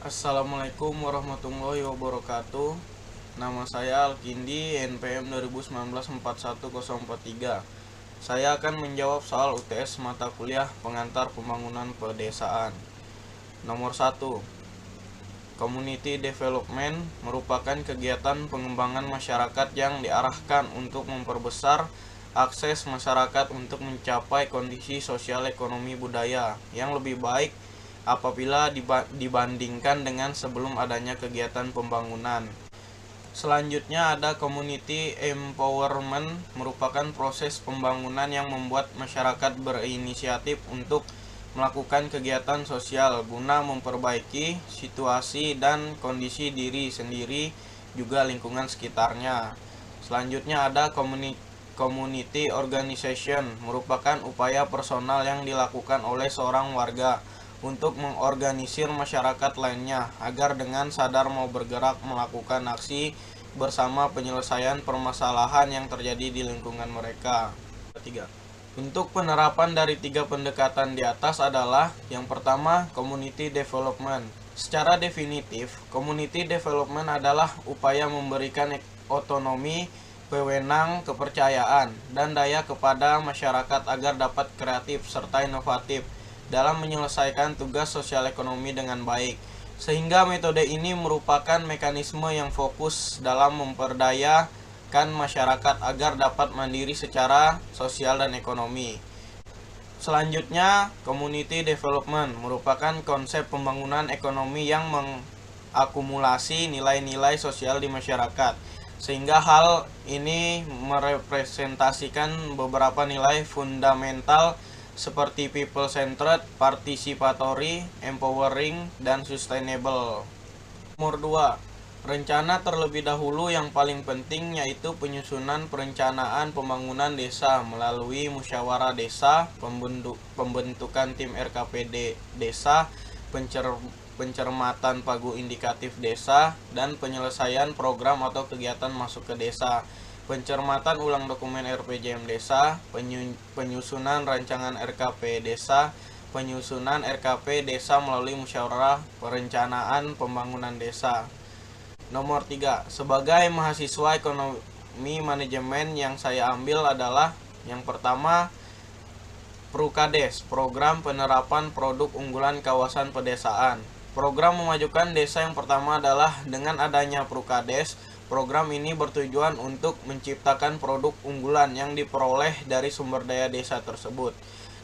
Assalamualaikum warahmatullahi wabarakatuh. Nama saya Alkindi, NPM 2019 4141043. Saya akan menjawab soal UTS mata kuliah pengantar pembangunan pedesaan. Nomor 1. Community Development merupakan kegiatan pengembangan masyarakat yang diarahkan untuk memperbesar akses masyarakat untuk mencapai kondisi sosial ekonomi budaya yang lebih baik apabila dibandingkan dengan sebelum adanya kegiatan pembangunan. Selanjutnya ada community empowerment, merupakan proses pembangunan yang membuat masyarakat berinisiatif untuk melakukan kegiatan sosial guna memperbaiki situasi dan kondisi diri sendiri juga lingkungan sekitarnya. Selanjutnya ada community organization, merupakan upaya personal yang dilakukan oleh seorang warga untuk mengorganisir masyarakat lainnya agar dengan sadar mau bergerak melakukan aksi bersama penyelesaian permasalahan yang terjadi di lingkungan mereka. 3. Untuk penerapan dari 3 pendekatan di atas adalah yang pertama, community development. Secara definitif, community development adalah upaya memberikan otonomi, wewenang, kepercayaan, dan daya kepada masyarakat agar dapat kreatif serta inovatif dalam menyelesaikan tugas sosial ekonomi dengan baik, sehingga metode ini merupakan mekanisme yang fokus dalam memperdayakan masyarakat agar dapat mandiri secara sosial dan ekonomi. Selanjutnya, community development merupakan konsep pembangunan ekonomi yang mengakumulasi nilai-nilai sosial di masyarakat, sehingga hal ini merepresentasikan beberapa nilai fundamental seperti people-centered, participatory, empowering, dan sustainable. Nomor 2. Rencana terlebih dahulu yang paling penting yaitu penyusunan perencanaan pembangunan desa melalui musyawarah desa, pembentukan tim RKPD desa, pencermatan pagu indikatif desa, dan penyelesaian program atau kegiatan masuk ke desa. Pencermatan ulang dokumen RPJM desa, penyusunan rancangan RKP desa, penyusunan RKP desa melalui musyawarah perencanaan pembangunan desa. Nomor 3. Sebagai mahasiswa ekonomi manajemen yang saya ambil adalah yang pertama, Prukades, program penerapan produk unggulan kawasan pedesaan. Program memajukan desa yang pertama adalah dengan adanya Prukades. Program ini bertujuan untuk menciptakan produk unggulan yang diperoleh dari sumber daya desa tersebut.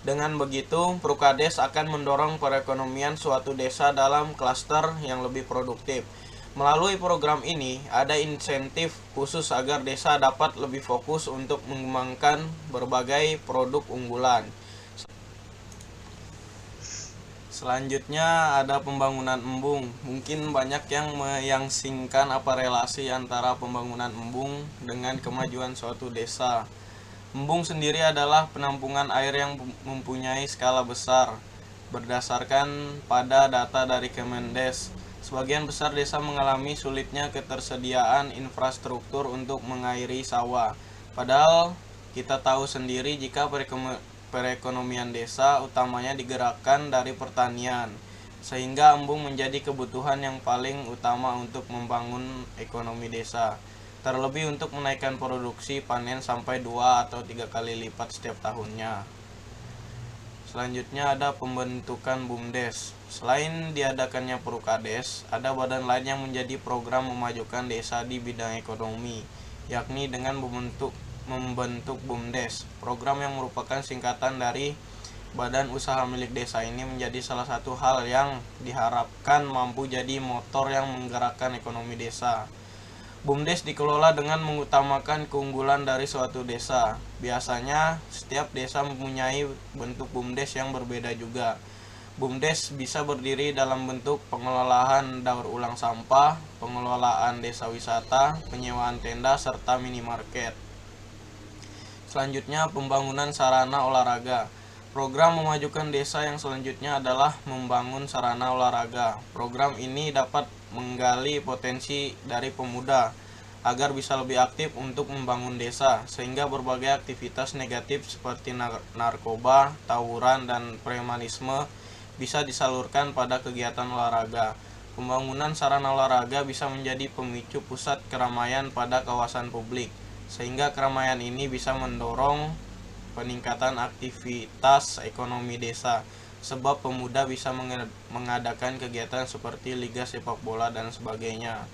Dengan begitu, Prukades akan mendorong perekonomian suatu desa dalam klaster yang lebih produktif. Melalui program ini, ada insentif khusus agar desa dapat lebih fokus untuk mengembangkan berbagai produk unggulan. Selanjutnya ada pembangunan embung. Mungkin banyak yang meyangsingkan apa relasi antara pembangunan embung dengan kemajuan suatu desa. Embung sendiri adalah penampungan air yang mempunyai skala besar. Berdasarkan pada data dari Kemendes, sebagian besar desa mengalami sulitnya ketersediaan infrastruktur untuk mengairi sawah. Padahal kita tahu sendiri jika perekonomian desa utamanya digerakkan dari pertanian, sehingga embung menjadi kebutuhan yang paling utama untuk membangun ekonomi desa, terlebih untuk menaikkan produksi panen sampai 2 atau 3 kali lipat setiap tahunnya. Selanjutnya ada pembentukan BUMDes. Selain diadakannya Prukades, ada badan lain yang menjadi program memajukan desa di bidang ekonomi, yakni dengan membentuk BUMDes. Program yang merupakan singkatan dari Badan Usaha Milik Desa ini menjadi salah satu hal yang diharapkan mampu jadi motor yang menggerakkan ekonomi desa. BUMDes dikelola dengan mengutamakan keunggulan dari suatu desa. Biasanya setiap desa mempunyai bentuk BUMDes yang berbeda juga. BUMDes bisa berdiri dalam bentuk pengelolaan daur ulang sampah, pengelolaan desa wisata, penyewaan tenda, serta minimarket. Selanjutnya, pembangunan sarana olahraga. Program memajukan desa yang selanjutnya adalah membangun sarana olahraga. Program ini dapat menggali potensi dari pemuda agar bisa lebih aktif untuk membangun desa, sehingga berbagai aktivitas negatif seperti narkoba, tawuran, dan premanisme bisa disalurkan pada kegiatan olahraga. Pembangunan sarana olahraga bisa menjadi pemicu pusat keramaian pada kawasan publik, sehingga keramaian ini bisa mendorong peningkatan aktivitas ekonomi desa, sebab pemuda bisa mengadakan kegiatan seperti liga sepak bola dan sebagainya.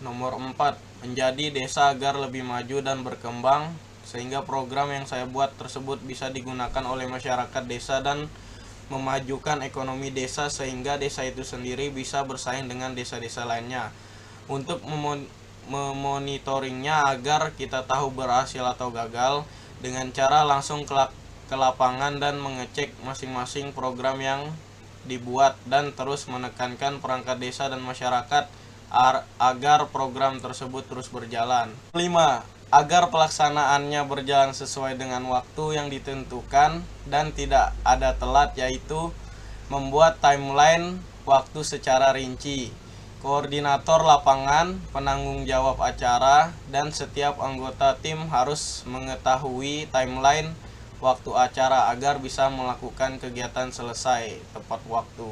Nomor 4, menjadi desa agar lebih maju dan berkembang, sehingga program yang saya buat tersebut bisa digunakan oleh masyarakat desa dan memajukan ekonomi desa, sehingga desa itu sendiri bisa bersaing dengan desa-desa lainnya. Untuk memonitoringnya agar kita tahu berhasil atau gagal, dengan cara langsung ke lapangan dan mengecek masing-masing program yang dibuat, dan terus menekankan perangkat desa dan masyarakat agar program tersebut terus berjalan. 5. Agar pelaksanaannya berjalan sesuai dengan waktu yang ditentukan dan tidak ada telat, yaitu membuat timeline waktu secara rinci. Koordinator lapangan, penanggung jawab acara, dan setiap anggota tim harus mengetahui timeline waktu acara agar bisa melakukan kegiatan selesai tepat waktu.